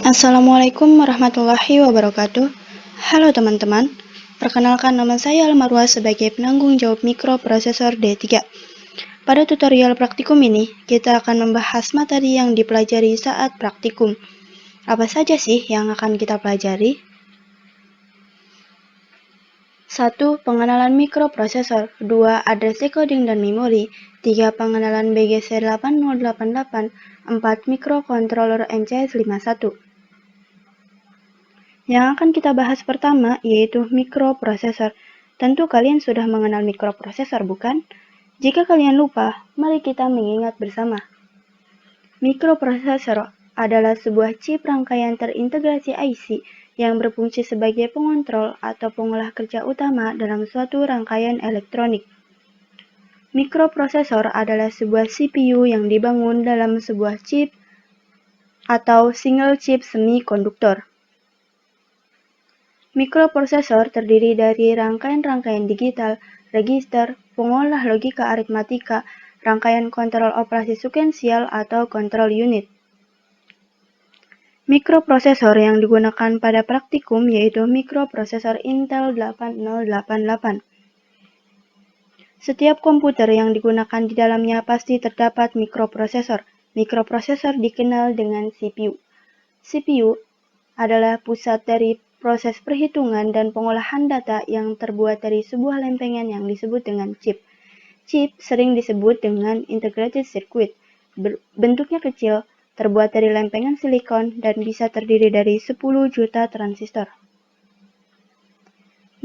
Assalamualaikum warahmatullahi wabarakatuh. Halo teman-teman, perkenalkan nama saya Almarwah sebagai penanggung jawab mikroprosesor D3. Pada tutorial praktikum ini, kita akan membahas materi yang dipelajari saat praktikum. Apa saja sih yang akan kita pelajari? 1. Pengenalan mikroprosesor. 2. Address decoding dan memori. 3. Pengenalan BGC8088. 4. Mikrocontroller MCS51. Yang akan kita bahas pertama yaitu mikroprosesor. Tentu kalian sudah mengenal mikroprosesor, bukan? Jika kalian lupa, mari kita mengingat bersama. Mikroprosesor adalah sebuah chip rangkaian terintegrasi IC yang berfungsi sebagai pengontrol atau pengolah kerja utama dalam suatu rangkaian elektronik. Mikroprosesor adalah sebuah CPU yang dibangun dalam sebuah chip atau single chip semikonduktor. Mikroprosesor terdiri dari rangkaian-rangkaian digital, register, pengolah logika aritmatika, rangkaian kontrol operasi sekuensial atau control unit. Mikroprosesor yang digunakan pada praktikum yaitu mikroprosesor Intel 8088. Setiap komputer yang digunakan di dalamnya pasti terdapat mikroprosesor. Mikroprosesor dikenal dengan CPU. CPU adalah pusat dari proses perhitungan dan pengolahan data yang terbuat dari sebuah lempengan yang disebut dengan chip. Chip sering disebut dengan integrated circuit. Bentuknya kecil, terbuat dari lempengan silikon dan bisa terdiri dari 10 juta transistor.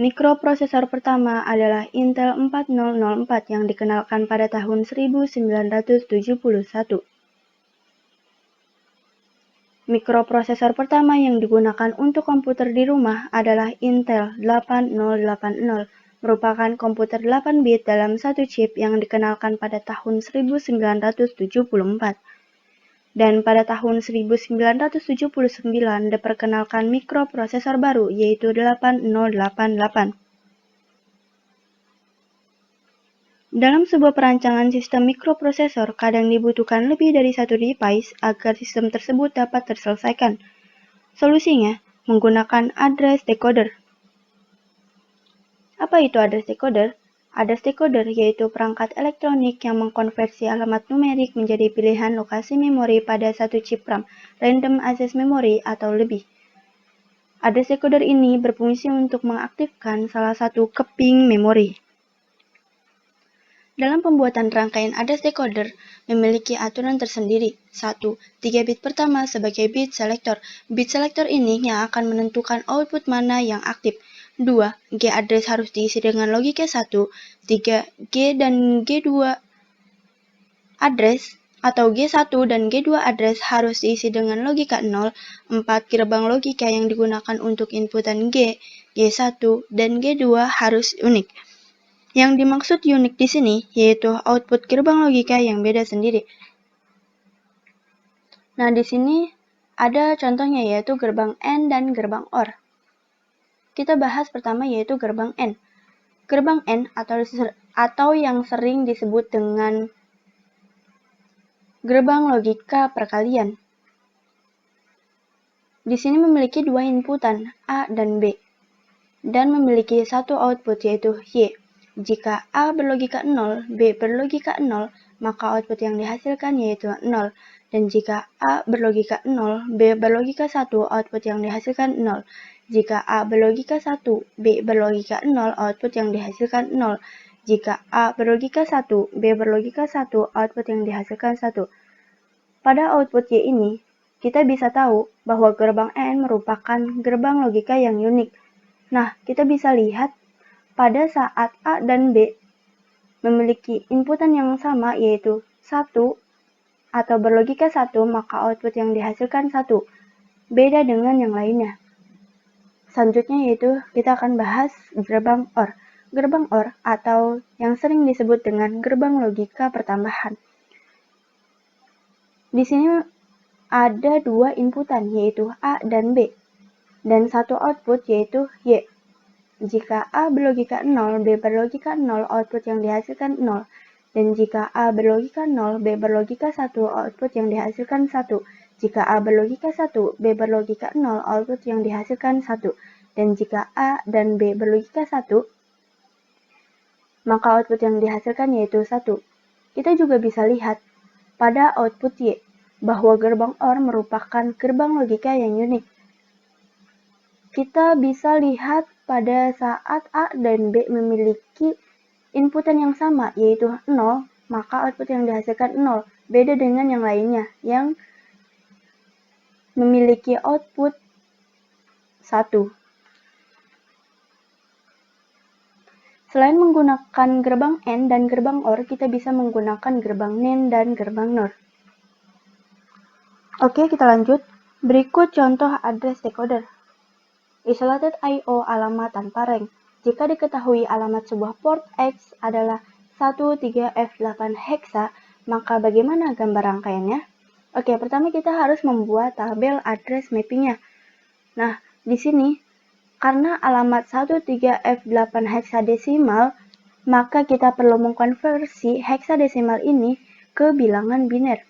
Mikroprosesor pertama adalah Intel 4004 yang dikenalkan pada tahun 1971. Mikroprosesor pertama yang digunakan untuk komputer di rumah adalah Intel 8080, merupakan komputer 8 bit dalam satu chip yang dikenalkan pada tahun 1974. Dan pada tahun 1979 diperkenalkan mikroprosesor baru yaitu 8088. Dalam sebuah perancangan sistem mikroprosesor, kadang dibutuhkan lebih dari satu device agar sistem tersebut dapat terselesaikan. Solusinya, menggunakan address decoder. Apa itu address decoder? Address decoder yaitu perangkat elektronik yang mengkonversi alamat numerik menjadi pilihan lokasi memori pada satu chip RAM, random access memory atau lebih. Address decoder ini berfungsi untuk mengaktifkan salah satu keping memori. Dalam pembuatan rangkaian address decoder memiliki aturan tersendiri. 1. 3 bit pertama sebagai bit selector. Bit selector ini yang akan menentukan output mana yang aktif. 2. G address harus diisi dengan logika 1. 3. G dan G2 address atau G1 dan G2 address harus diisi dengan logika 0. 4. Gerbang logika yang digunakan untuk inputan G, G1, dan G2 harus unik. Yang dimaksud unik di sini yaitu output gerbang logika yang beda sendiri. Nah, di sini ada contohnya yaitu gerbang AND dan gerbang OR. Kita bahas pertama yaitu gerbang AND. Gerbang AND atau yang sering disebut dengan gerbang logika perkalian. Di sini memiliki dua inputan A dan B dan memiliki satu output yaitu Y. Jika A berlogika 0, B berlogika 0, maka output yang dihasilkan yaitu 0. Dan jika A berlogika 0, B berlogika 1, output yang dihasilkan 0. Jika A berlogika 1, B berlogika 0, output yang dihasilkan 0. Jika A berlogika 1, B berlogika 1, output yang dihasilkan 1. Pada output Y ini, kita bisa tahu bahwa gerbang AND merupakan gerbang logika yang unik. Nah, kita bisa lihat pada saat A dan B memiliki inputan yang sama yaitu 1 atau berlogika 1, maka output yang dihasilkan 1. Beda dengan yang lainnya. Selanjutnya yaitu kita akan bahas gerbang OR. Gerbang OR atau yang sering disebut dengan gerbang logika pertambahan. Di sini ada dua inputan yaitu A dan B dan satu output yaitu Y. Jika A berlogika 0, B berlogika 0, output yang dihasilkan 0. Dan jika A berlogika 0, B berlogika 1, output yang dihasilkan 1. Jika A berlogika 1, B berlogika 0, output yang dihasilkan 1. Dan jika A dan B berlogika 1, maka output yang dihasilkan yaitu 1. Kita juga bisa lihat pada output Y, bahwa gerbang OR merupakan gerbang logika yang unik. Kita bisa lihat pada saat A dan B memiliki inputan yang sama, yaitu 0, maka output yang dihasilkan 0. Beda dengan yang lainnya, yang memiliki output 1. Selain menggunakan gerbang AND dan gerbang OR, kita bisa menggunakan gerbang NAND dan gerbang NOR. Oke, kita lanjut. Berikut contoh address decoder. Isolated I/O alamat tanpa rank. Jika diketahui alamat sebuah port X adalah 13F8 hexa, maka bagaimana gambar rangkaiannya? Oke, pertama kita harus membuat tabel address mappingnya. Nah, di sini, karena alamat 13F8 heksadesimal, maka kita perlu mengkonversi heksadesimal ini ke bilangan biner.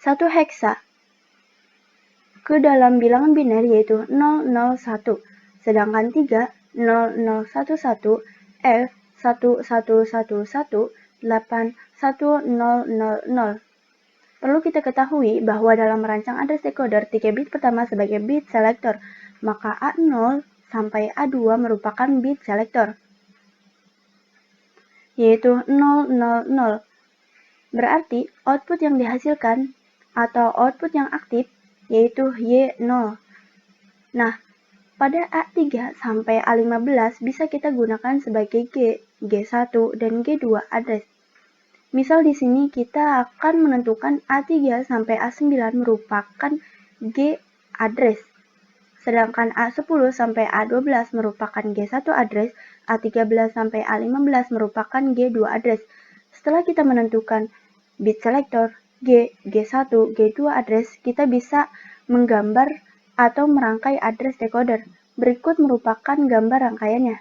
1 heksa ke dalam bilangan biner yaitu 001, sedangkan 3 0011 F 1111 81000. Perlu kita ketahui bahwa dalam merancang address decoder 3 bit pertama sebagai bit selector, maka A0 sampai A2 merupakan bit selector, yaitu 000. Berarti output yang dihasilkan atau output yang aktif yaitu Y0. Nah, pada A3 sampai A15 bisa kita gunakan sebagai G, G1, dan G2 address. Misal di sini kita akan menentukan A3 sampai A9 merupakan G address, sedangkan A10 sampai A12 merupakan G1 address, A13 sampai A15 merupakan G2 address. Setelah kita menentukan bit selector G, G1, G2 address, kita bisa menggambar atau merangkai address decoder. Berikut merupakan gambar rangkaiannya.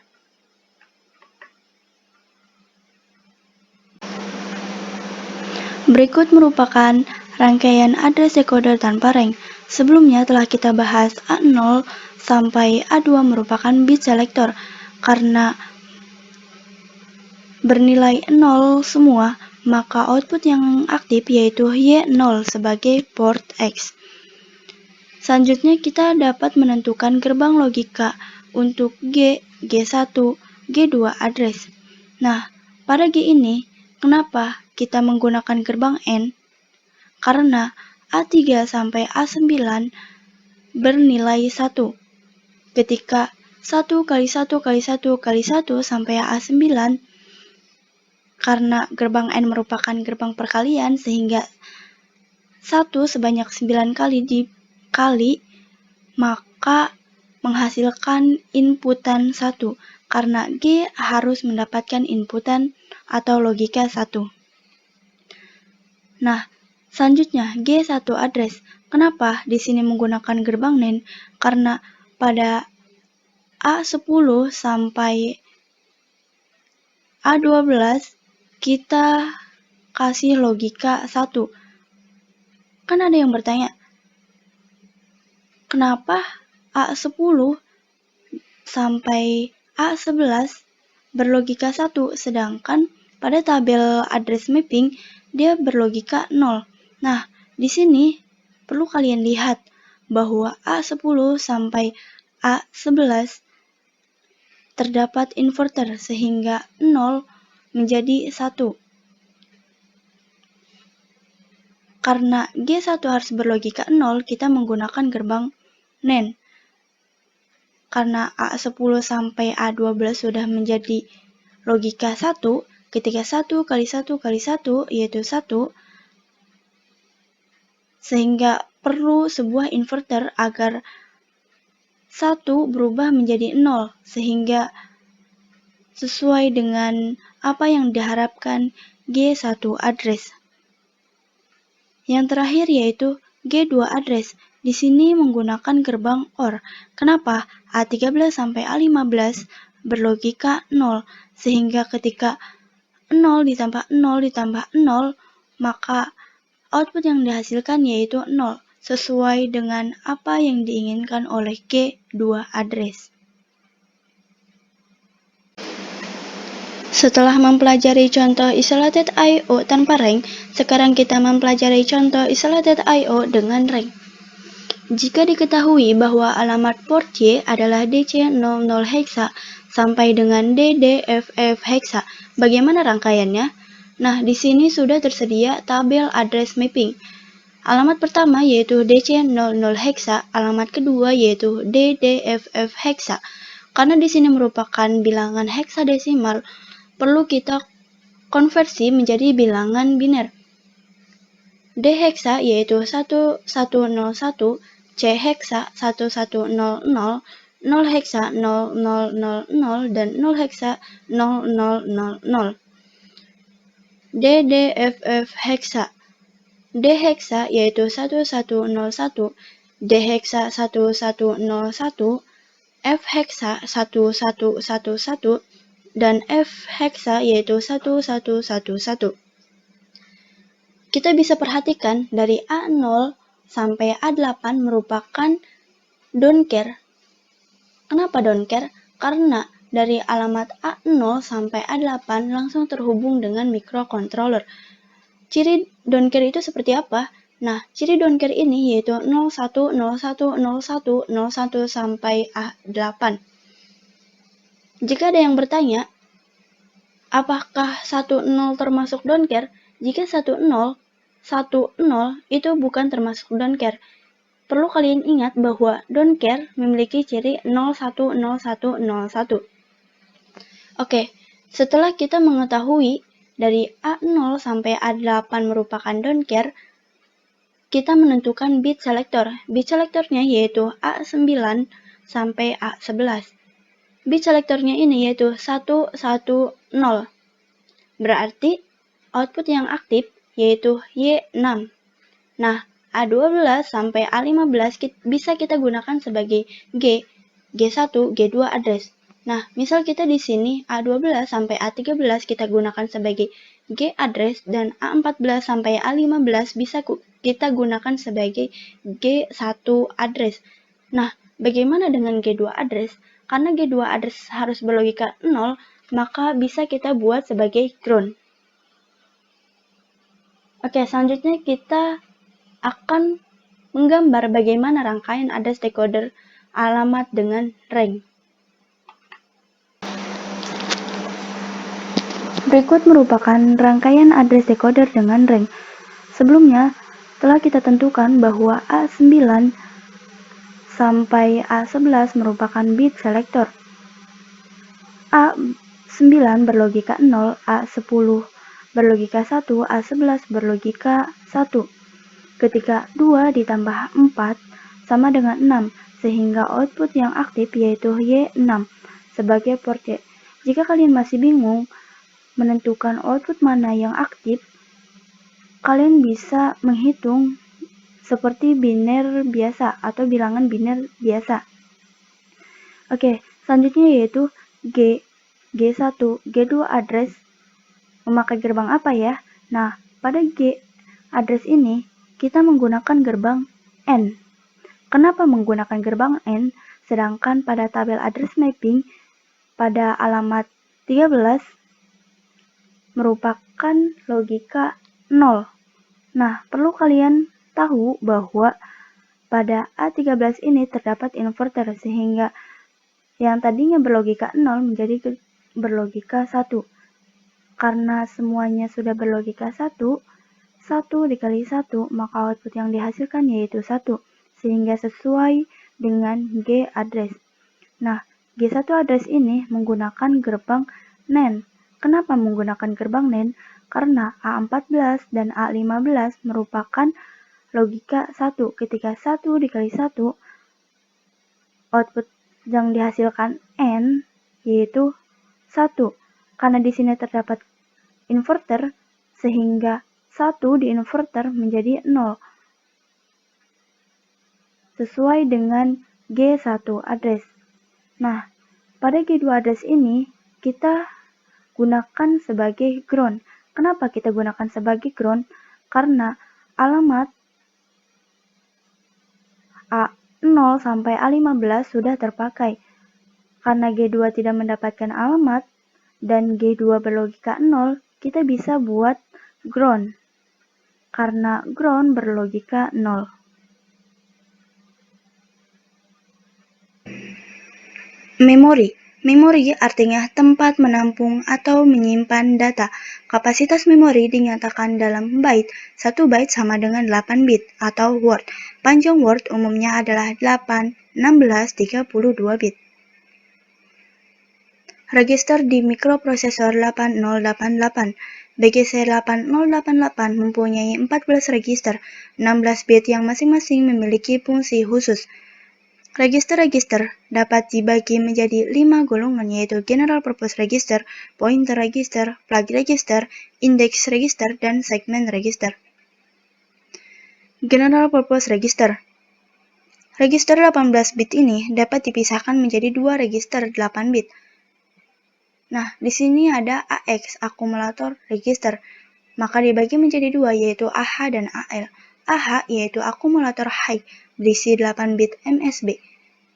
Berikut merupakan rangkaian address decoder tanpa rank. Sebelumnya telah kita bahas A0 sampai A2 merupakan bit selector. Karena bernilai 0 semua, maka output yang aktif yaitu Y0 sebagai port X. Selanjutnya kita dapat menentukan gerbang logika untuk G, G1, G2 address. Nah, pada G ini, kenapa kita menggunakan gerbang AND? Karena A3 sampai A9 bernilai 1. Ketika 1 kali 1 kali 1 kali 1 sampai A9, karena gerbang AND merupakan gerbang perkalian, sehingga 1 sebanyak 9 kali dikali, maka menghasilkan inputan 1, karena G harus mendapatkan inputan atau logika 1. Nah, selanjutnya G1 address. Kenapa di sini menggunakan gerbang NAND? Karena pada A10 sampai A12 kita kasih logika 1. Kan ada yang bertanya, kenapa A10 sampai A11 berlogika 1, sedangkan pada tabel address mapping dia berlogika 0. Nah, di sini perlu kalian lihat bahwa A10 sampai A11 terdapat inverter sehingga 0 menjadi 1. Karena G1 harus berlogika 0, kita menggunakan gerbang NAND. Karena A10 sampai A12 sudah menjadi logika 1, ketika 1 kali 1 kali 1 yaitu 1, sehingga perlu sebuah inverter agar 1 berubah menjadi 0, sehingga sesuai dengan apa yang diharapkan G1 address. Yang terakhir yaitu G2 address. Di sini menggunakan gerbang OR. Kenapa? A13 sampai A15 berlogika 0, sehingga ketika 0 ditambah 0 ditambah 0, maka output yang dihasilkan yaitu 0, sesuai dengan apa yang diinginkan oleh G2 address. Setelah mempelajari contoh isolated I/O tanpa rank, sekarang kita mempelajari contoh isolated I/O dengan rank. Jika diketahui bahwa alamat port Y adalah DC00 hexa sampai dengan DDFF hexa, bagaimana rangkaiannya? Nah, di sini sudah tersedia tabel address mapping. Alamat pertama yaitu DC00 hexa, alamat kedua yaitu DDFF hexa. Karena di sini merupakan bilangan heksadesimal, perlu kita konversi menjadi bilangan biner. D hexa yaitu 1101, C hexa 1100, 0 hexa 0000, dan 0 hexa 0000. DDFF hexa. D hexa yaitu 1101, D hexa 1101, F hexa 1111, dan F hexa yaitu 1111. Kita bisa perhatikan dari A0 sampai A8 merupakan don't care. Kenapa don't care? Karena dari alamat A0 sampai A8 langsung terhubung dengan microcontroller. Ciri don't care itu seperti apa? Nah, ciri don't care ini yaitu 01, 01, 01, 01 sampai A8. Jika ada yang bertanya, apakah 10 termasuk don't care? Jika 10 itu bukan termasuk don't care. Perlu kalian ingat bahwa don't care memiliki ciri 010101. Oke, setelah kita mengetahui dari A0 sampai A8 merupakan don't care, kita menentukan bit selector. Bit selectornya yaitu A9 sampai A11. Bit selectornya ini yaitu 110. Berarti output yang aktif yaitu Y6. Nah, A12 sampai A15 bisa kita gunakan sebagai G1, G2 address. Nah, misal kita di sini A12 sampai A13 kita gunakan sebagai G address, dan A14 sampai A15 bisa kita gunakan sebagai G1 address. Nah, bagaimana dengan G2 address? Karena G2 address harus berlogika 0, maka bisa kita buat sebagai ground. Oke, selanjutnya kita akan menggambar bagaimana rangkaian address decoder alamat dengan rank. Berikut merupakan rangkaian address decoder dengan rank. Sebelumnya, telah kita tentukan bahwa A9 sampai A11 merupakan bit selector. A9 berlogika 0, A10 berlogika 1, A11 berlogika 1. Ketika 2 ditambah 4 sama dengan 6, sehingga output yang aktif yaitu Y6 sebagai port Y. Jika kalian masih bingung menentukan output mana yang aktif, kalian bisa menghitung seperti biner biasa atau bilangan biner biasa. Oke, selanjutnya yaitu G1, G2 address memakai gerbang apa ya? Nah, pada G address ini kita menggunakan gerbang N. Kenapa menggunakan gerbang N? Sedangkan pada tabel address mapping pada alamat 13 merupakan logika 0. Nah, perlu kalian tahu bahwa pada A13 ini terdapat inverter, sehingga yang tadinya berlogika 0 menjadi berlogika 1. Karena semuanya sudah berlogika 1 dikali 1, maka output yang dihasilkan yaitu 1, sehingga sesuai dengan G address. Nah, G1 address ini menggunakan gerbang NAND. Kenapa menggunakan gerbang NAND? Karena A14 dan A15 merupakan logika 1. Ketika 1 dikali 1, output yang dihasilkan N yaitu 1. Karena di sini terdapat inverter, sehingga 1 di inverter menjadi 0. Sesuai dengan G1 address. Nah, pada G2 address ini kita gunakan sebagai ground. Kenapa kita gunakan sebagai ground? Karena alamat A0 sampai A15 sudah terpakai. Karena G2 tidak mendapatkan alamat dan G2 berlogika 0, kita bisa buat ground. Karena ground berlogika 0. Memori artinya tempat menampung atau menyimpan data. Kapasitas memori dinyatakan dalam byte. 1 byte sama dengan 8 bit atau word. Panjang word umumnya adalah 8, 16, 32 bit. Register di mikroprosesor 8088. BGC 8088 mempunyai 14 register, 16 bit yang masing-masing memiliki fungsi khusus. Register-register dapat dibagi menjadi 5 golongan, yaitu General Purpose Register, Pointer Register, Flag Register, Index Register, dan Segment Register. General Purpose Register. Register 18 bit ini dapat dipisahkan menjadi 2 register 8 bit. Nah, di sini ada AX, Akumulator Register. Maka dibagi menjadi 2, yaitu AH dan AL. AH yaitu akumulator high, berisi 8 bit MSB.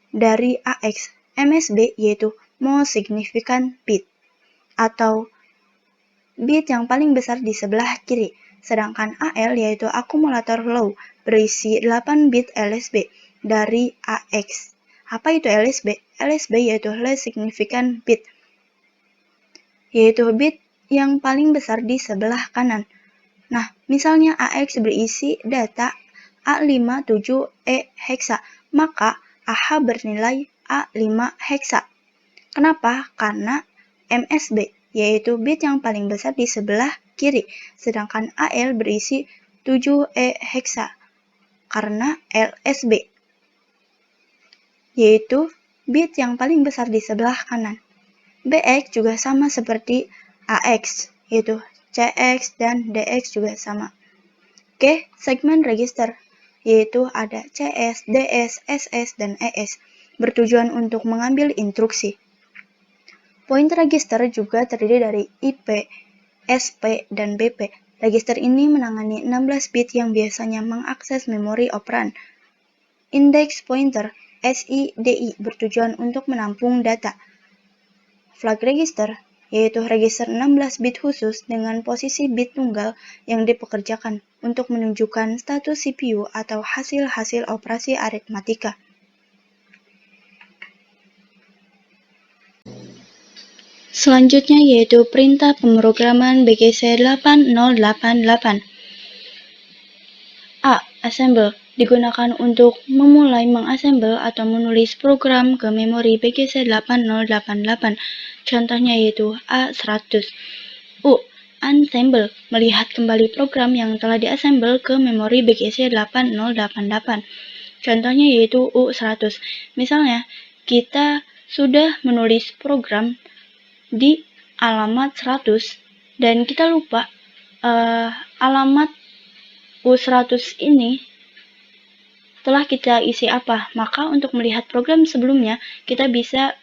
Dari AX, MSB yaitu most significant bit, atau bit yang paling besar di sebelah kiri. Sedangkan AL yaitu akumulator low, berisi 8 bit LSB. Dari AX. Apa itu LSB? LSB yaitu least significant bit, yaitu bit yang paling besar di sebelah kanan. Nah, misalnya AX berisi data A57E heksa, maka AH bernilai A5 heksa. Kenapa? Karena MSB, yaitu bit yang paling besar di sebelah kiri, sedangkan AL berisi 7E heksa, karena LSB, yaitu bit yang paling besar di sebelah kanan. BX juga sama seperti AX, yaitu CX dan DX juga sama. Oke, segmen register, yaitu ada CS, DS, SS, dan ES, bertujuan untuk mengambil instruksi. Point register juga terdiri dari IP, SP, dan BP. Register ini menangani 16 bit yang biasanya mengakses memori operan. Index pointer, SIDI, bertujuan untuk menampung data. Flag register, yaitu register 16 bit khusus dengan posisi bit tunggal yang dipekerjakan untuk menunjukkan status CPU atau hasil-hasil operasi aritmatika. Selanjutnya yaitu perintah pemrograman BGC 8088. A. Assemble digunakan untuk memulai mengassemble atau menulis program ke memori BGC 8088. Contohnya yaitu A100. U. Unassemble melihat kembali program yang telah diassemble ke memori BGC 8088. Contohnya yaitu U100. Misalnya, kita sudah menulis program di alamat 100 dan kita lupa alamat U100 ini telah kita isi apa. Maka untuk melihat program sebelumnya, kita bisa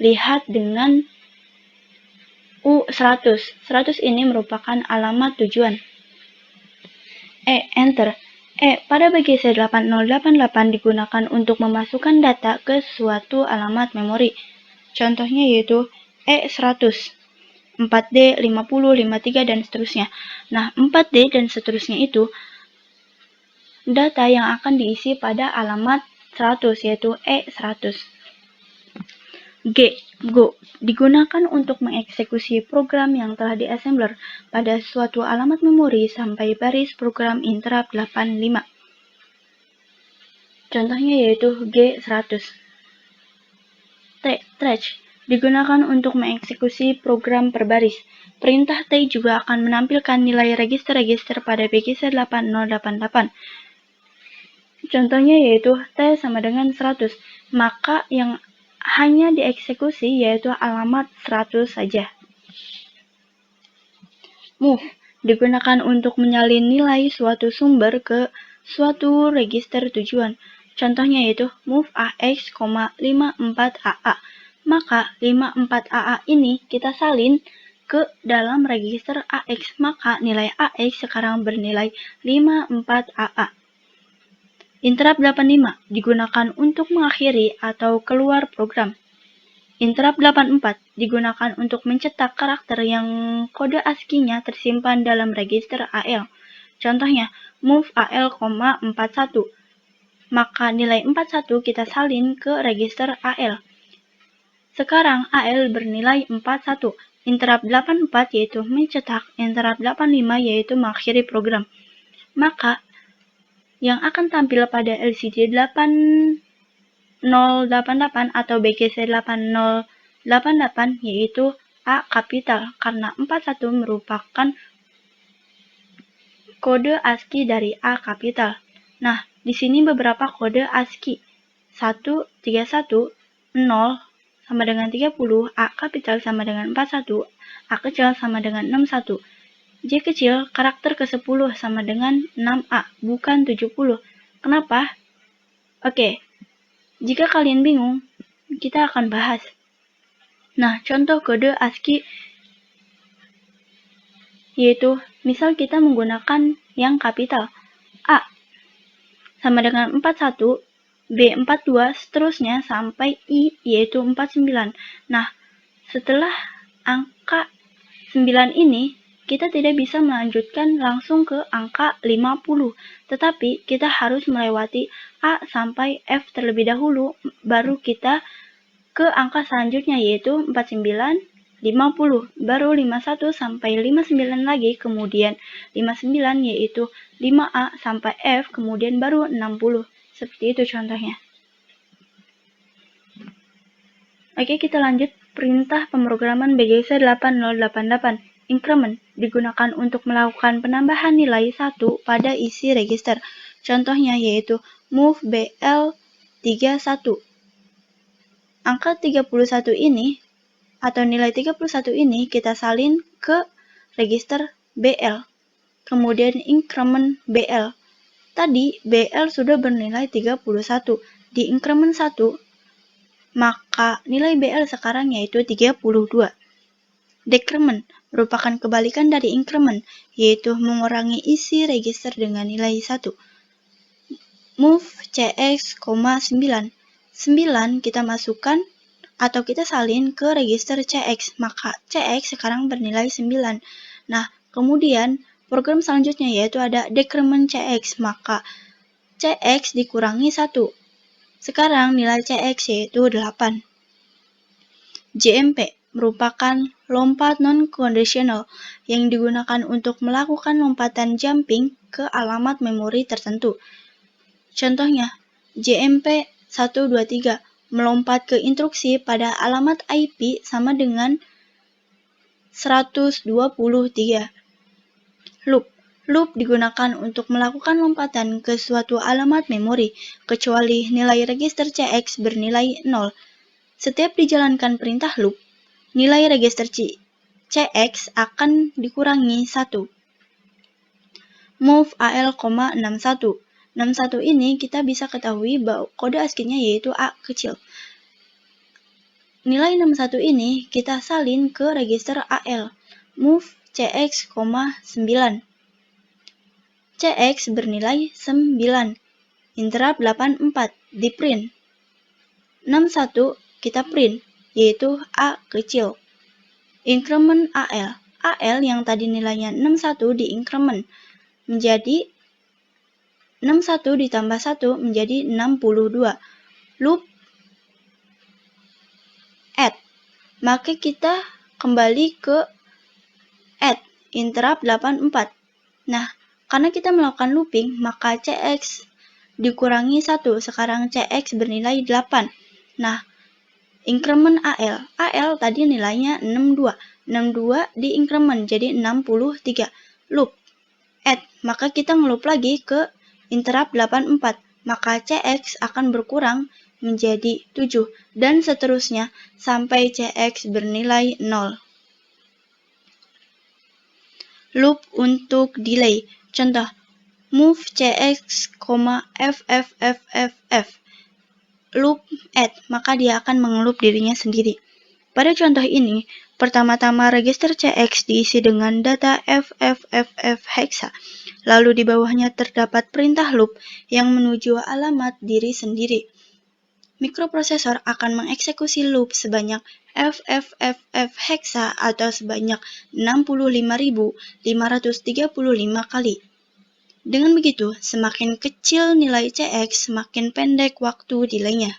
lihat dengan U100. 100 ini merupakan alamat tujuan. Enter. Pada BGC 8088 digunakan untuk memasukkan data ke suatu alamat memori. Contohnya yaitu E100, 4D, 50, 53, dan seterusnya. Nah, 4D dan seterusnya itu data yang akan diisi pada alamat 100, yaitu E100. Go digunakan untuk mengeksekusi program yang telah diassembler pada suatu alamat memori sampai baris program interrupt 85. Contohnya yaitu G100. Trace digunakan untuk mengeksekusi program per baris. Perintah T juga akan menampilkan nilai register-register pada BGC 8088. Contohnya yaitu T sama dengan 100, maka yang hanya dieksekusi yaitu alamat 100 saja. Move digunakan untuk menyalin nilai suatu sumber ke suatu register tujuan. Contohnya yaitu move AX, 54AA. Maka 54AA ini kita salin ke dalam register AX, maka nilai AX sekarang bernilai 54AA. Interrupt 85 digunakan untuk mengakhiri atau keluar program. Interrupt 84 digunakan untuk mencetak karakter yang kode ASCII-nya tersimpan dalam register AL. Contohnya, move AL, 41. Maka nilai 41 kita salin ke register AL. Sekarang AL bernilai 41. Interrupt 84 yaitu mencetak, interrupt 85 yaitu mengakhiri program. Maka yang akan tampil pada LCD 8088 atau BGC 8088 yaitu A kapital, karena 41 merupakan kode ASCII dari A kapital. Nah, di sini beberapa kode ASCII. 131, 0 sama dengan 30, A kapital sama dengan 41, A kecil sama dengan 61. J kecil, karakter ke-10 sama dengan 6A, bukan 70. Kenapa? Oke, jika kalian bingung, kita akan bahas. Nah, contoh kode ASCII yaitu, misal kita menggunakan yang kapital. A sama dengan 41, B 42, seterusnya sampai I yaitu 49. Nah, setelah angka 9 ini, kita tidak bisa melanjutkan langsung ke angka 50, tetapi kita harus melewati A sampai F terlebih dahulu, baru kita ke angka selanjutnya yaitu 49, 50, baru 51 sampai 59 lagi, kemudian 59 yaitu 5A sampai F, kemudian baru 60. Seperti itu contohnya. Oke, kita lanjut. Perintah pemrograman BGC 8088. Increment digunakan untuk melakukan penambahan nilai 1 pada isi register. Contohnya yaitu move BL 31. Angka 31 ini atau nilai 31 ini kita salin ke register BL. Kemudian increment BL. Tadi BL sudah bernilai 31. Di increment 1, maka nilai BL sekarang yaitu 32. Decrement merupakan kebalikan dari increment, yaitu mengurangi isi register dengan nilai 1. Move CX, 9. 9 kita masukkan atau kita salin ke register CX, maka CX sekarang bernilai 9. Nah, kemudian program selanjutnya yaitu ada decrement CX, maka CX dikurangi 1. Sekarang nilai CX yaitu 8. JMP merupakan lompat non-conditional yang digunakan untuk melakukan lompatan jumping ke alamat memori tertentu. Contohnya, JMP 123 melompat ke instruksi pada alamat IP sama dengan 123. Loop digunakan untuk melakukan lompatan ke suatu alamat memori, kecuali nilai register CX bernilai 0. Setiap dijalankan perintah loop, nilai register CX akan dikurangi 1. Move AL, 61. 61 ini kita bisa ketahui bahwa kode ASCII-nya yaitu A kecil. Nilai 61 ini kita salin ke register AL. Move CX, 9. CX bernilai 9. Interrupt 84 di print. 61 kita print, yaitu A kecil. Increment AL. AL yang tadi nilainya 61 di increment menjadi 61 ditambah 1 menjadi 62. Loop add. Maka kita kembali ke add interrupt 84. Nah, karena kita melakukan looping, maka CX dikurangi 1. Sekarang CX bernilai 8. Nah, increment AL. AL tadi nilainya 62. 62 di increment jadi 63. Loop add. Maka kita ngeloop lagi ke interrupt 84. Maka CX akan berkurang menjadi 7 dan seterusnya sampai CX bernilai 0. Loop untuk delay. Contoh, move CX, FFFFF. Loop add, maka dia akan mengeloop dirinya sendiri. Pada contoh ini, Pertama-tama register CX diisi dengan data FFFF hexa, lalu di bawahnya terdapat perintah loop yang menuju alamat diri sendiri. Mikroprosesor akan mengeksekusi loop sebanyak FFFF hexa atau sebanyak 65.535 kali. Dengan begitu, semakin kecil nilai CX, semakin pendek waktu delaynya.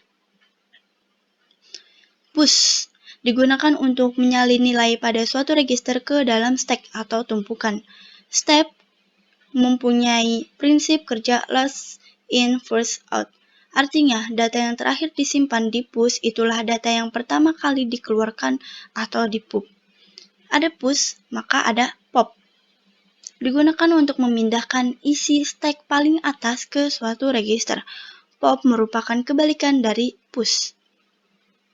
Push digunakan untuk menyalin nilai pada suatu register ke dalam stack atau tumpukan. Step mempunyai prinsip kerja last in first out. Artinya, data yang terakhir disimpan di push itulah data yang pertama kali dikeluarkan atau di-pop. Ada push, maka ada pop. Digunakan untuk memindahkan isi stack paling atas ke suatu register. Pop merupakan kebalikan dari push.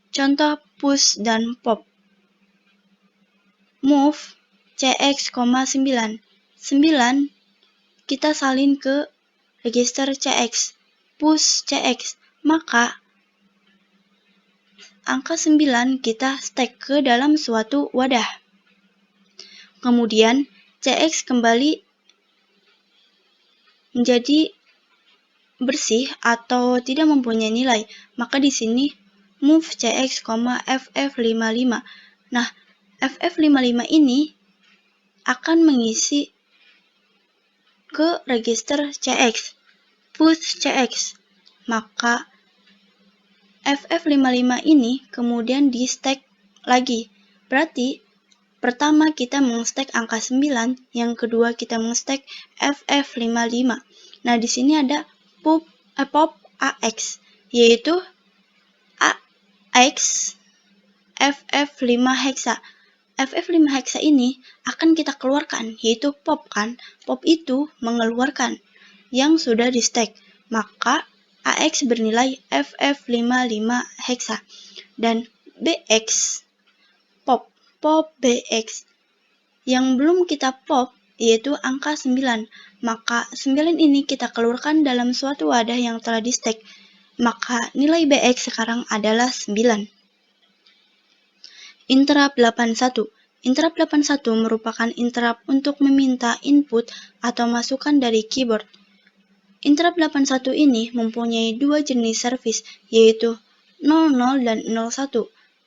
Contoh push dan pop. Move CX, 9. 9 kita salin ke register CX. Push CX, maka angka 9 kita stack ke dalam suatu wadah. Kemudian CX kembali menjadi bersih atau tidak mempunyai nilai. Maka di sini move CX, FF55. Nah, FF55 ini akan mengisi ke register CX, push CX. Maka FF55 ini kemudian di stack lagi. Berarti pertama kita mengstack angka 9, yang kedua kita mengstack FF55. Nah, di sini ada pop AX, yaitu AX FF5 hexa. FF5 hexa ini akan kita keluarkan, yaitu pop kan. Pop itu mengeluarkan yang sudah di stack. Maka AX bernilai FF55 hexa. Dan BX, pop BX, yang belum kita pop yaitu angka 9. Maka 9 ini kita keluarkan dalam suatu wadah yang telah di stack. Maka nilai BX sekarang adalah 9. Interrupt 81. Interrupt 81 merupakan interrupt untuk meminta input atau masukan dari keyboard. Interrupt 81 ini mempunyai dua jenis service, yaitu 00 dan 01.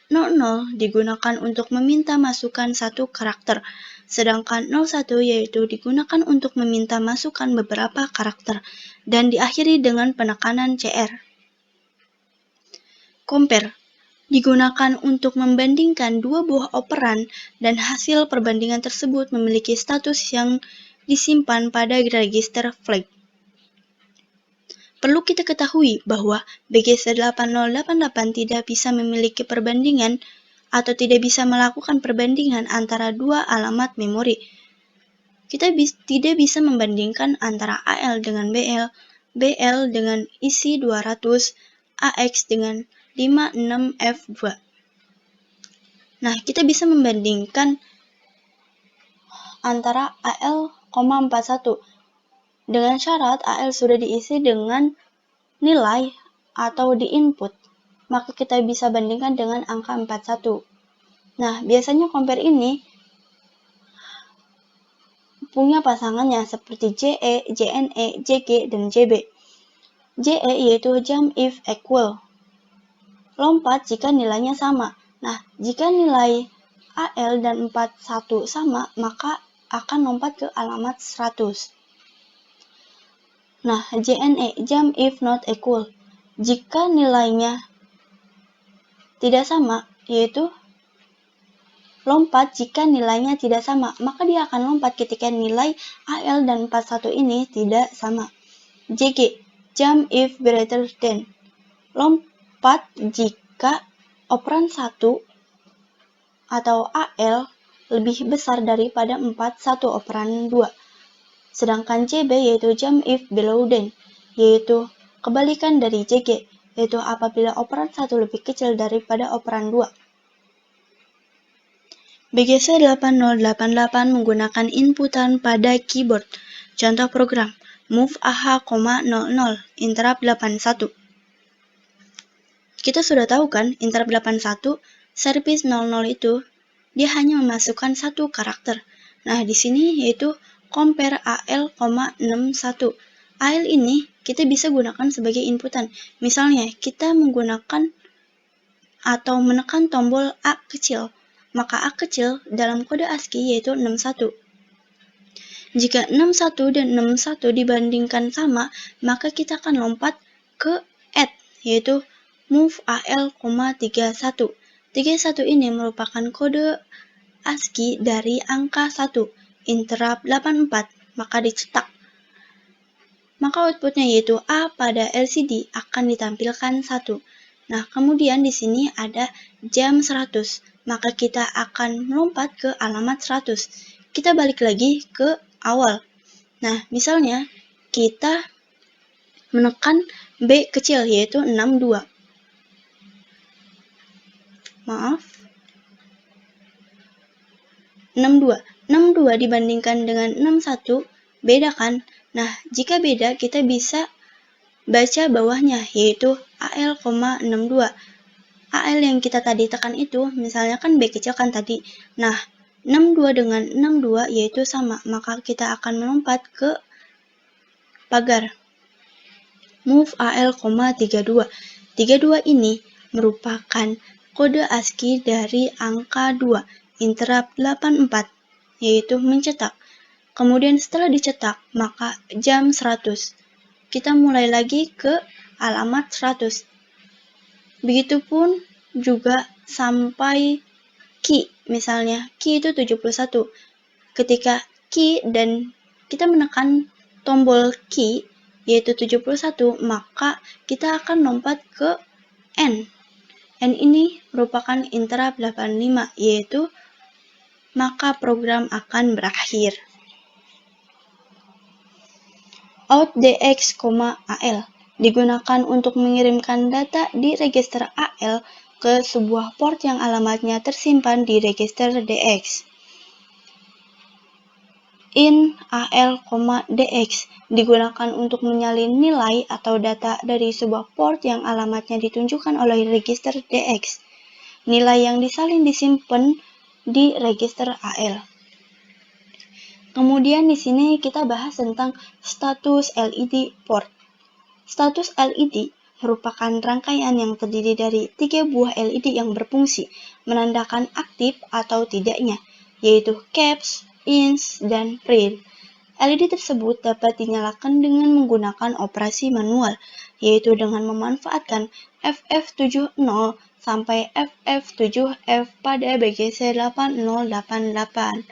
00 digunakan untuk meminta masukan satu karakter, sedangkan 01 yaitu digunakan untuk meminta masukan beberapa karakter, dan diakhiri dengan penekanan CR. Compare digunakan untuk membandingkan dua buah operan dan hasil perbandingan tersebut memiliki status yang disimpan pada register flag. Perlu kita ketahui bahwa BGC8088 tidak bisa memiliki perbandingan atau tidak bisa melakukan perbandingan antara dua alamat memori. Kita tidak bisa membandingkan antara AL dengan BL, BL dengan isi 200, AX dengan 56F2. Nah, kita bisa membandingkan antara AL, 41 dengan syarat AL sudah diisi dengan nilai atau di input, maka kita bisa bandingkan dengan angka 41. Nah, biasanya compare ini punya pasangannya seperti JE, JNE, JG, dan JB. JE yaitu jump if equal, lompat jika nilainya sama. Nah, jika nilai AL dan 41 sama, maka akan lompat ke alamat 100. Nah, JNE, jump if not equal, jika nilainya tidak sama, yaitu lompat jika nilainya tidak sama, maka dia akan lompat ketika nilai AL dan 41 ini tidak sama. JG, jump if greater than, lompat jika operan 1 atau AL lebih besar daripada 41 operan 2. Sedangkan JB yaitu jump if below than, yaitu kebalikan dari JG, yaitu apabila operan 1 lebih kecil daripada operan 2. BGC 8088 menggunakan inputan pada keyboard. Contoh program, move AH, 00, interrupt 81. Kita sudah tahu kan, interrupt 81, service 00 itu dia hanya memasukkan satu karakter. Nah, di sini yaitu compare AL,61. AL ini kita bisa gunakan sebagai inputan. Misalnya, kita menggunakan atau menekan tombol A kecil, maka A kecil dalam kode ASCII yaitu 61. Jika 61 dan 61 dibandingkan sama, maka kita akan lompat ke add, yaitu move AL,31. 31 ini merupakan kode ASCII dari angka 1, interrupt 84, maka dicetak. Maka outputnya yaitu A pada LCD akan ditampilkan 1. Nah, kemudian di sini ada jam 100, maka kita akan melompat ke alamat 100. Kita balik lagi ke awal. Nah, misalnya kita menekan B kecil yaitu 62. Maaf. 62. 62 dibandingkan dengan 61 beda kan? Nah, jika beda kita bisa baca bawahnya yaitu AL,62. AL yang kita tadi tekan itu misalnya kan B kecil kan tadi. Nah, 62 dengan 62 yaitu sama, maka kita akan melompat ke pagar. Move AL,32. 32 ini merupakan kode ASCII dari angka 2, interrupt 84, yaitu mencetak. Kemudian setelah dicetak, maka jam 100. Kita mulai lagi ke alamat 100. Begitupun juga sampai key, misalnya key itu 71. Ketika key dan kita menekan tombol key yaitu 71, maka kita akan lompat ke N. N ini merupakan interrupt 85, yaitu maka program akan berakhir. OutDX,AL digunakan untuk mengirimkan data di register AL ke sebuah port yang alamatnya tersimpan di register DX. In AL,DX digunakan untuk menyalin nilai atau data dari sebuah port yang alamatnya ditunjukkan oleh register DX. Nilai yang disalin disimpan di register AL. Kemudian di sini kita bahas tentang status LED port. Status LED merupakan rangkaian yang terdiri dari 3 buah LED yang berfungsi menandakan aktif atau tidaknya, yaitu caps, ins, dan print. LED tersebut dapat dinyalakan dengan menggunakan operasi manual, yaitu dengan memanfaatkan FF70 sampai FF7F pada BGC 8088.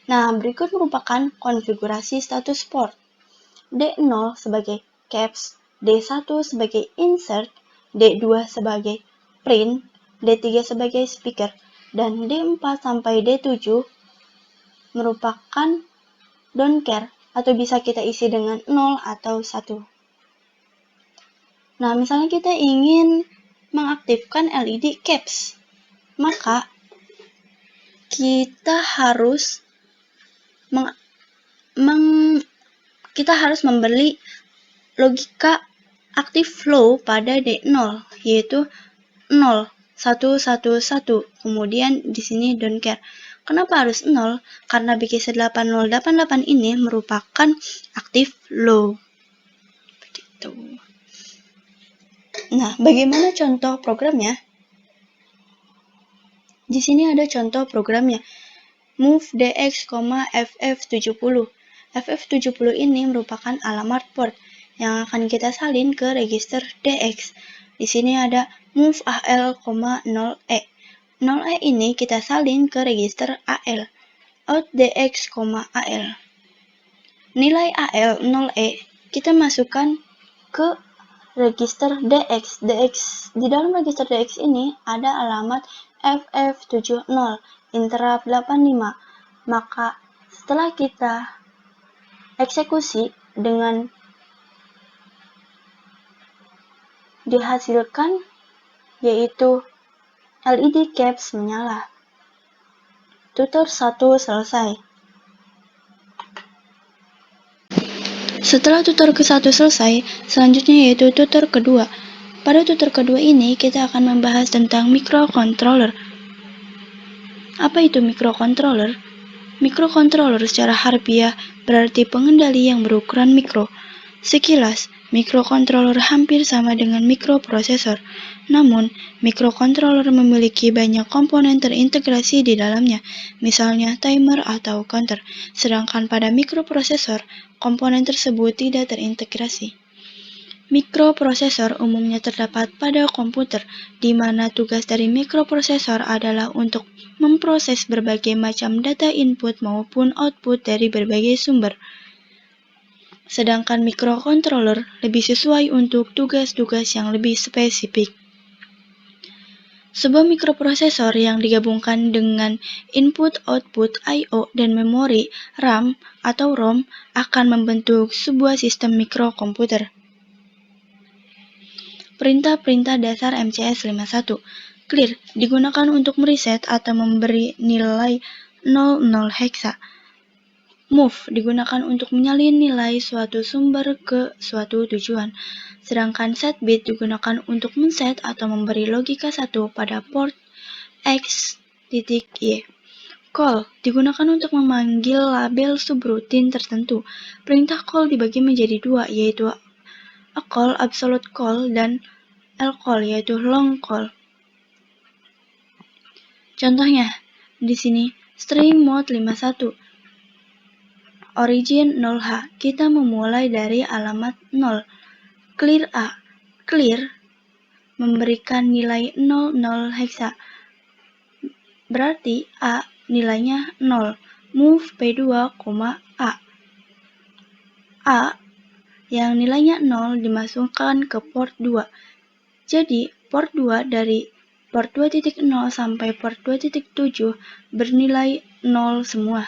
Nah, berikut merupakan konfigurasi status port. D0 sebagai caps, D1 sebagai insert, D2 sebagai print, D3 sebagai speaker, dan D4 sampai D7 merupakan don't care atau bisa kita isi dengan 0 atau 1. Nah, misalnya kita ingin mengaktifkan LED caps, maka kita harus membeli logika active flow pada D0, yaitu 0, 1, 1, 1. Kemudian di sini don't care. Kenapa harus 0? Karena BGC 8088 ini merupakan active flow. Begitu. Nah, bagaimana contoh programnya? Di sini ada contoh programnya. Move DX, FF70. FF70 ini merupakan alamat port yang akan kita salin ke register DX. Di sini ada move AL,0E. 0E ini kita salin ke register AL. Out DX, AL. Nilai AL 0E kita masukkan ke register DX. Di dalam register DX ini ada alamat FF70 interrupt 85. Maka setelah kita eksekusi dengan dihasilkan yaitu LED caps menyala. Tutor 1 selesai. Setelah tutor ke-1 selesai, selanjutnya yaitu tutor kedua. Pada tutor kedua ini kita akan membahas tentang microcontroller. Apa itu mikrokontroler? Mikrokontroler secara harfiah berarti pengendali yang berukuran mikro. Sekilas, mikrokontroler hampir sama dengan mikroprosesor. Namun, mikrokontroler memiliki banyak komponen terintegrasi di dalamnya, misalnya timer atau counter. Sedangkan pada mikroprosesor, komponen tersebut tidak terintegrasi. Mikroprosesor umumnya terdapat pada komputer, di mana tugas dari mikroprosesor adalah untuk memproses berbagai macam data input maupun output dari berbagai sumber. Sedangkan mikrokontroler lebih sesuai untuk tugas-tugas yang lebih spesifik. Sebuah mikroprosesor yang digabungkan dengan input-output I/O dan memori RAM atau ROM akan membentuk sebuah sistem mikrokomputer. Perintah-perintah dasar MCS 51. Clear digunakan untuk mereset atau memberi nilai 00 heksa. Move digunakan untuk menyalin nilai suatu sumber ke suatu tujuan. Sedangkan set bit digunakan untuk men-set atau memberi logika 1 pada port X.Y. Call digunakan untuk memanggil label subrutin tertentu. Perintah call dibagi menjadi dua, yaitu a call, absolute call, dan L-call, yaitu long call. Contohnya, di sini string mode 51, origin 0H, kita memulai dari alamat 0. Clear A, clear, memberikan nilai 00 heksa, berarti A nilainya 0. Move P2, A. A yang nilainya 0 dimasukkan ke port 2. Jadi, port 2 dari port 2.0 sampai port 2.7 bernilai 0 semua.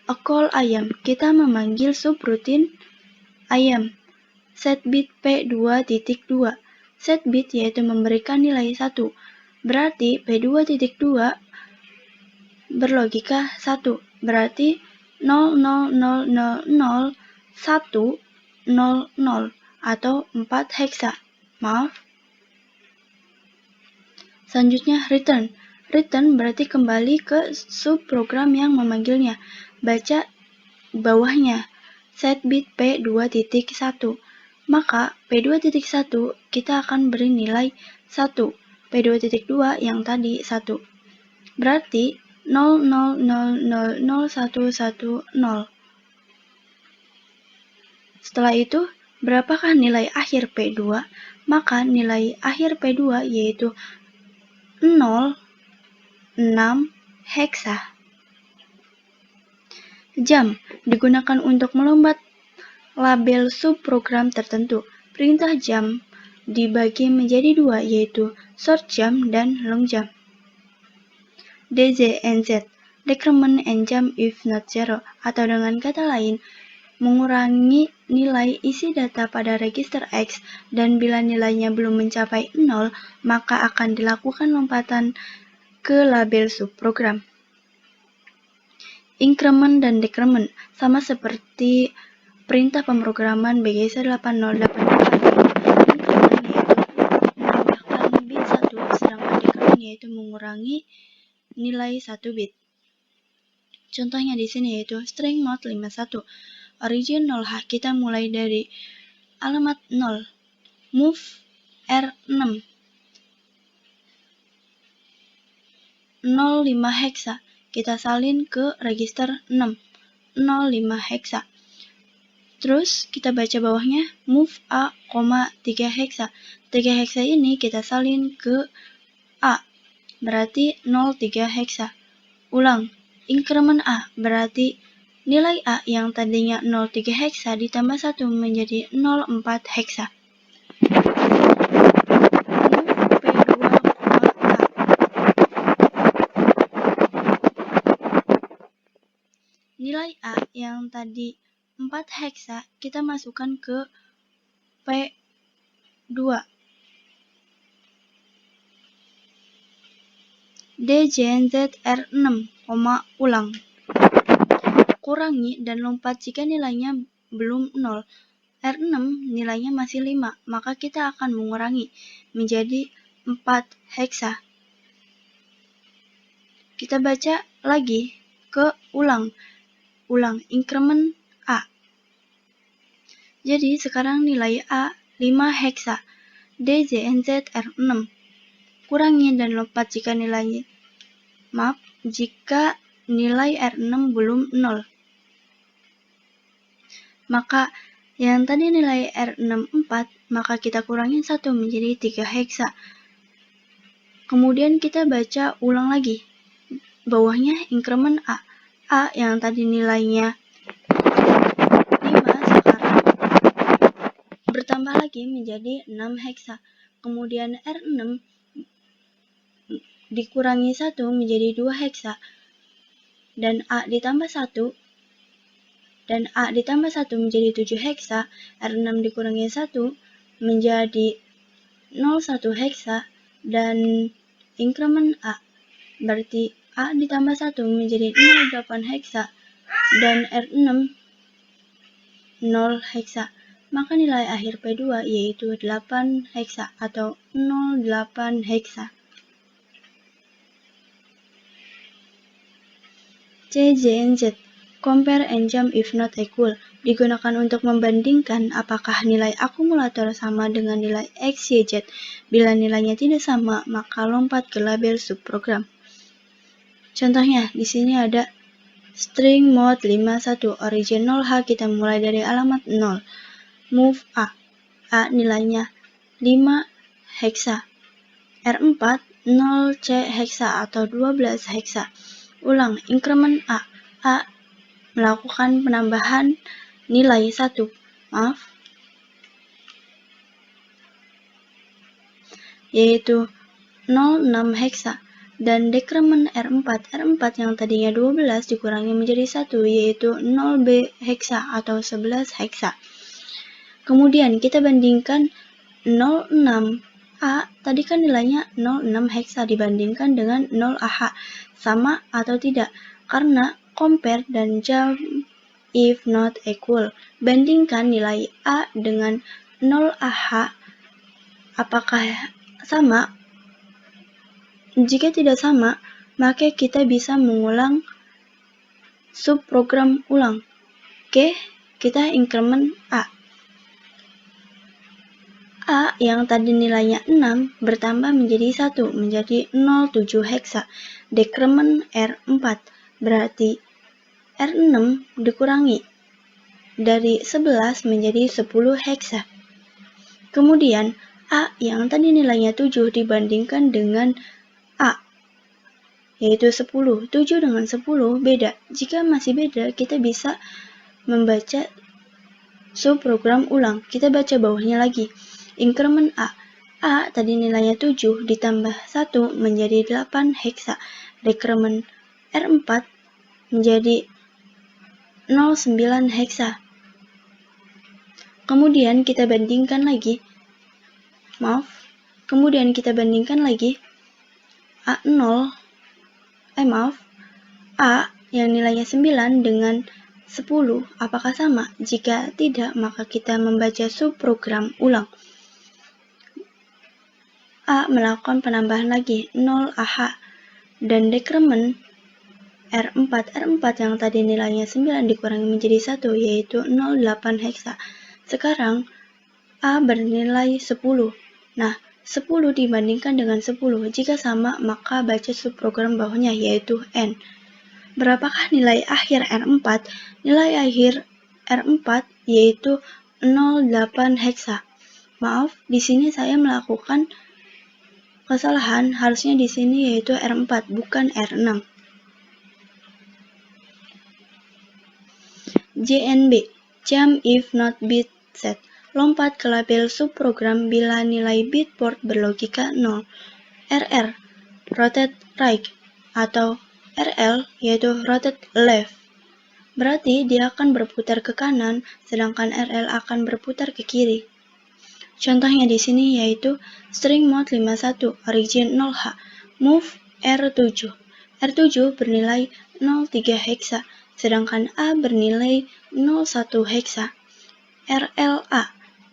A call ayam, kita memanggil subrutin ayam. Set bit P2.2. Set bit yaitu memberikan nilai 1. Berarti P2.2 berlogika 1. Berarti 00000100 atau 4 heksa. Maaf. Selanjutnya return. Return berarti kembali ke subprogram yang memanggilnya. Baca bawahnya. Set bit P2.1. Maka P2.1 kita akan beri nilai 1. P2.2 yang tadi 1. Berarti 00000110. Setelah itu, berapakah nilai akhir P2? Maka nilai akhir P2 yaitu 06 heksa. Jam digunakan untuk melompat label subprogram tertentu. Perintah jam dibagi menjadi dua, yaitu short jump dan long jump. DZ, decrement and jump if not zero, atau dengan kata lain, mengurangi nilai isi data pada register X, dan bila nilainya belum mencapai 0, maka akan dilakukan lompatan ke label subprogram. Increment dan decrement sama seperti perintah pemrograman BGS 8082. Increment yaitu menambahkan bit 1, sedangkan decrement yaitu mengurangi nilai 1 bit. Contohnya di sini yaitu string mode 51, origin 0H, kita mulai dari alamat 0. Move R6, 05 heksa, kita salin ke register 6, 05 heksa. Terus kita baca bawahnya, move A, 3 heksa. 3 heksa ini kita salin ke A, berarti 03 heksa. Ulang, increment A, berarti nilai A yang tadinya 03 heksa ditambah 1 menjadi 04 heksa. Nilai A yang tadi 4 heksa kita masukkan ke P2. DJNZR6, ulang. Kurangi dan lompat jika nilainya belum 0. R6 nilainya masih 5, maka kita akan mengurangi menjadi 4 heksa. kita baca lagi ke ulang increment A. Jadi sekarang nilai A 5 heksa, DZNZR 6. Kurangi dan lompat jika nilai R6 belum 0. Maka yang tadi nilai R6 4, maka kita kurangi 1 menjadi 3 heksa. Kemudian kita baca ulang lagi. Bawahnya increment A. A yang tadi nilainya 5 sekarang bertambah lagi menjadi 6 heksa. Kemudian R6 dikurangi 1 menjadi 2 heksa. Dan A ditambah 1 menjadi 7 heksa. R6 dikurangi 1 menjadi 0,1 heksa. Dan increment A berarti A ditambah 1 menjadi 0,8 heksa. Dan R6 0 heksa. Maka nilai akhir P2 yaitu 8 heksa atau 0,8 heksa. CZNZ, compare and jump if not equal, digunakan untuk membandingkan apakah nilai akumulator sama dengan nilai XYZ. Bila nilainya tidak sama, maka lompat ke label subprogram. Contohnya, di sini ada string mode 51, origin 0H, kita mulai dari alamat 0. Move A. A nilainya 5 heksa. R4 0C heksa atau 12 heksa. Ulang, increment A. A melakukan penambahan nilai 1. Yaitu 0,6 heksa. Dan decrement R4 yang tadinya 12 dikurangi menjadi 1, yaitu 0B heksa atau 11 heksa. Kemudian kita bandingkan 0,6 A, tadi kan nilainya 0,6 heksa dibandingkan dengan 0AH, sama atau tidak? Karena compare dan jump if not equal, bandingkan nilai A dengan 0AH, apakah sama? Jika tidak sama, maka kita bisa mengulang subprogram ulang. Oke, kita increment A. A yang tadi nilainya 6 bertambah menjadi 1 menjadi 0,7 heksa. Decrement R4 berarti R6 dikurangi dari 11 menjadi 10 heksa. Kemudian A yang tadi nilainya 7 dibandingkan dengan A yaitu 10. 7 dengan 10 beda. Jika masih beda, kita bisa membaca subprogram ulang. Kita baca bawahnya lagi. Increment A. A tadi nilainya 7 ditambah 1 menjadi 8 heksa. Decrement R4 menjadi 0,9 heksa. Kemudian kita bandingkan lagi. A yang nilainya 9 dengan 10 apakah sama? Jika tidak, maka kita membaca subprogram ulang. A melakukan penambahan lagi 0AH dan decrement R4 yang tadi nilainya 9 dikurangi menjadi 1 yaitu 0,8 heksa. Sekarang A bernilai 10. Nah, 10 dibandingkan dengan 10. Jika sama, maka baca subprogram bawahnya yaitu N. Berapakah nilai akhir R4? Nilai akhir R4 yaitu 0,8 heksa. Maaf, di sini saya melakukan kesalahan, harusnya di sini yaitu R4 bukan R6. JNB, jump if not bit set, lompat ke label subprogram bila nilai bit port berlogika 0. RR, rotate right, atau RL yaitu rotate left. Berarti dia akan berputar ke kanan, sedangkan RL akan berputar ke kiri. Contohnya di sini yaitu string mode 51, origin 0H, move R7. R7 bernilai 0,3 heksa, sedangkan A bernilai 0,1 heksa. RLA,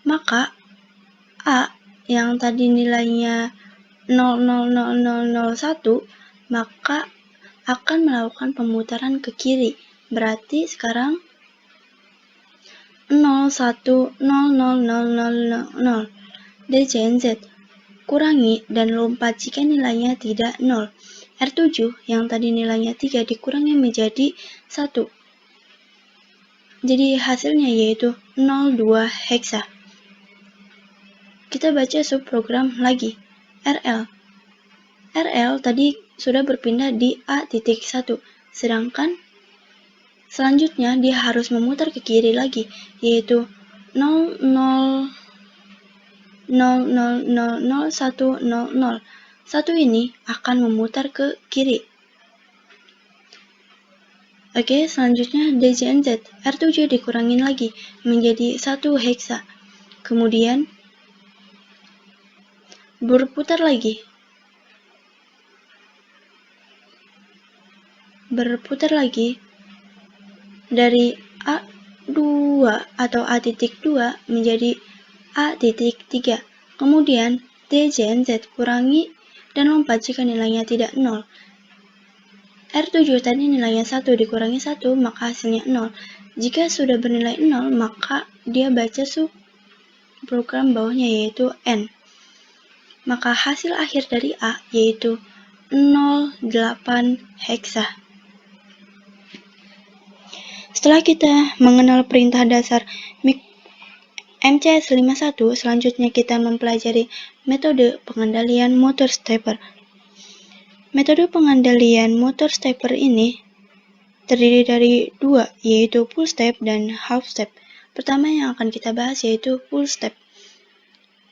maka A yang tadi nilainya 0,00001, maka akan melakukan pemutaran ke kiri. Berarti sekarang 0, 1, 0, 0, 0, 0, 0. DJNZ. Kurangi dan lompat jika nilainya tidak 0. R7 yang tadi nilainya 3 dikurangi menjadi 1. Jadi hasilnya yaitu 02 heksa. Kita baca subprogram lagi. RL tadi sudah berpindah di A.1, sedangkan selanjutnya dia harus memutar ke kiri lagi, yaitu 0, 0, 0, 0, 0, 0, 1, 0, 0. 1 ini akan memutar ke kiri. Oke, selanjutnya DJNZ. R7 dikurangin lagi menjadi 1 heksa. Kemudian berputar lagi. Dari A2 atau A.2 menjadi A.3. Kemudian DJNZ kurangi dan lompat jika nilainya tidak 0. R7 tadi nilainya 1 dikurangi 1, maka hasilnya 0. Jika sudah bernilai 0, maka dia baca subprogram bawahnya yaitu N. Maka hasil akhir dari A yaitu 08 heksa. Setelah kita mengenal perintah dasar MCS 51, selanjutnya kita mempelajari metode pengendalian motor stepper. Metode pengendalian motor stepper ini terdiri dari dua, yaitu full step dan half step. Pertama yang akan kita bahas yaitu full step.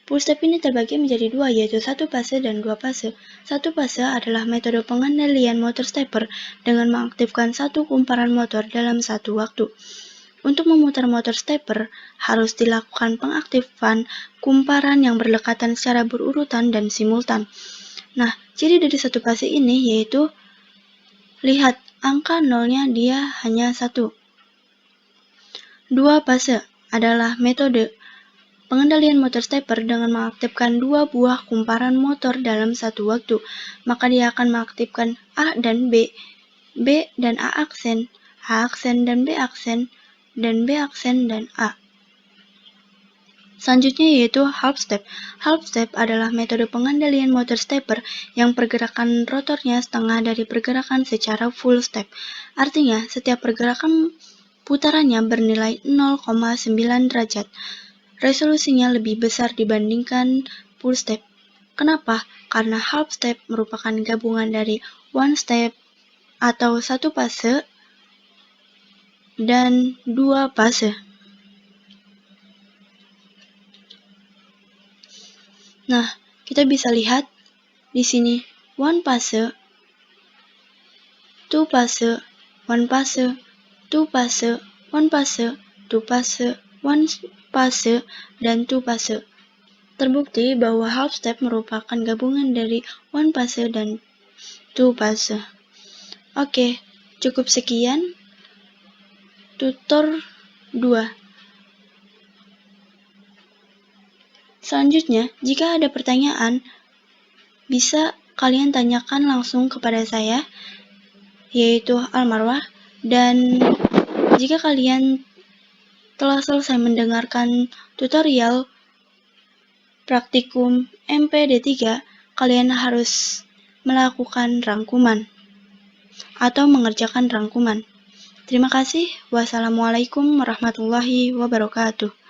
Full step ini terbagi menjadi dua, yaitu satu fase dan dua fase. Satu fase adalah metode pengendalian motor stepper dengan mengaktifkan satu kumparan motor dalam satu waktu. Untuk memutar motor stepper, harus dilakukan pengaktifan kumparan yang berdekatan secara berurutan dan simultan. Nah, ciri dari satu fase ini yaitu, lihat, angka nolnya dia hanya 1. Dua fase adalah metode pengendalian motor stepper dengan mengaktifkan dua buah kumparan motor dalam satu waktu, maka dia akan mengaktifkan A dan B dan A aksen dan B aksen, dan B aksen dan A. Selanjutnya yaitu half step. Half step adalah metode pengendalian motor stepper yang pergerakan rotornya setengah dari pergerakan secara full step. Artinya, setiap pergerakan putarannya bernilai 0,9 derajat. Resolusinya lebih besar dibandingkan full step. Kenapa? Karena half step merupakan gabungan dari one step atau satu fase dan dua fase. Nah, kita bisa lihat di sini one fase, two fase, one fase, two fase, one fase, two fase, one fase, dan two fase. Terbukti bahwa half step merupakan gabungan dari one fase dan two fase. Oke, cukup sekian tutor 2. Selanjutnya, jika ada pertanyaan, bisa kalian tanyakan langsung kepada saya, yaitu Almarwah. Dan jika kalian telah selesai mendengarkan tutorial praktikum MPD3, kalian harus melakukan rangkuman atau mengerjakan rangkuman. Terima kasih. Wassalamualaikum warahmatullahi wabarakatuh.